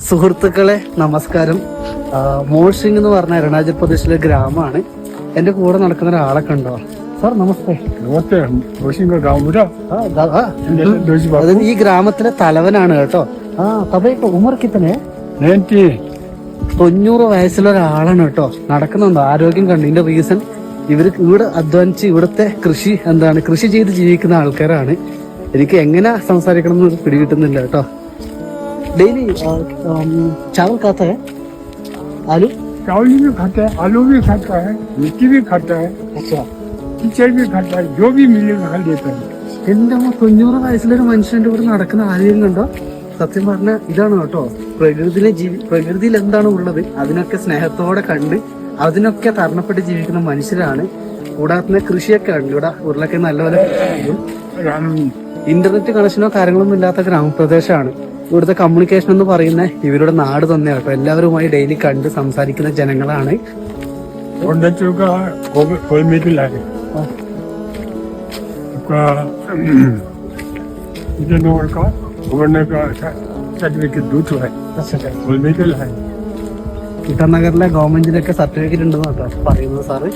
സുഹൃത്തുക്കളെ നമസ്കാരം. മോഴ്സിംഗ് എന്ന് പറഞ്ഞ അരുണാചൽ പ്രദേശിലെ ഗ്രാമമാണ്. എന്റെ കൂടെ നടക്കുന്ന ഒരാളൊക്കെ ഉണ്ടോ? സാർ നമസ്തേ. അത് ഈ ഗ്രാമത്തിലെ തലവനാണ് കേട്ടോ. ഉമർ കിത്തനെ 90 വയസ്സുള്ള ഒരാളാണ് കേട്ടോ. നടക്കുന്നുണ്ടോ? ആരോഗ്യം കണ്ടു. ഇതിന്റെ റീസൺ ഇവര് ഇവിടെ അധ്വാനിച്ച് ഇവിടുത്തെ കൃഷി ചെയ്ത് ജീവിക്കുന്ന ആൾക്കാരാണ്. എനിക്ക് എങ്ങനെ സംസാരിക്കണം എന്ന് പിടികിട്ടുന്നില്ല കേട്ടോ. डेली चावल खाता है, आलू चावल भी खाता है, आलू भी खाता है, मिट्टी भी खाता है, अच्छा कीचड़ भी खाता है, जो भी मिलेगा खा लेता है. എന്റെ 90 വയസ്സിലൊരു മനുഷ്യന്റെ ഇവിടെ നടക്കുന്ന ആരെയും കണ്ടോ? സത്യം പറഞ്ഞ ഇതാണ് കേട്ടോ പ്രകൃതിയിൽ എന്താണ് ഉള്ളത് അതിനൊക്കെ സ്നേഹത്തോടെ കണ്ട് അതിനൊക്കെ തരണപ്പെട്ട് ജീവിക്കുന്ന മനുഷ്യരാണ്. കൂടാതെ കൃഷിയൊക്കെ ഉണ്ട് ഇവിടെ. ഉരുളൊക്കെ നല്ലപോലെ ഇന്റർനെറ്റ് കണക്ഷനോ കാര്യങ്ങളൊന്നും ഇല്ലാത്ത ഗ്രാമപ്രദേശമാണ്. ഇവിടുത്തെ കമ്മ്യൂണിക്കേഷൻ എന്ന് പറയുന്ന ഇവരുടെ നാട് തന്നെ കേട്ടോ. എല്ലാവരുമായി ഡെയിലി കണ്ട് സംസാരിക്കുന്ന ജനങ്ങളാണ്. ഇടനഗറിലെ ഗവൺമെന്റിലൊക്കെ സർട്ടിഫിക്കറ്റ് ഉണ്ടെന്ന് കേട്ടോ പറയുന്നത് സാറ്.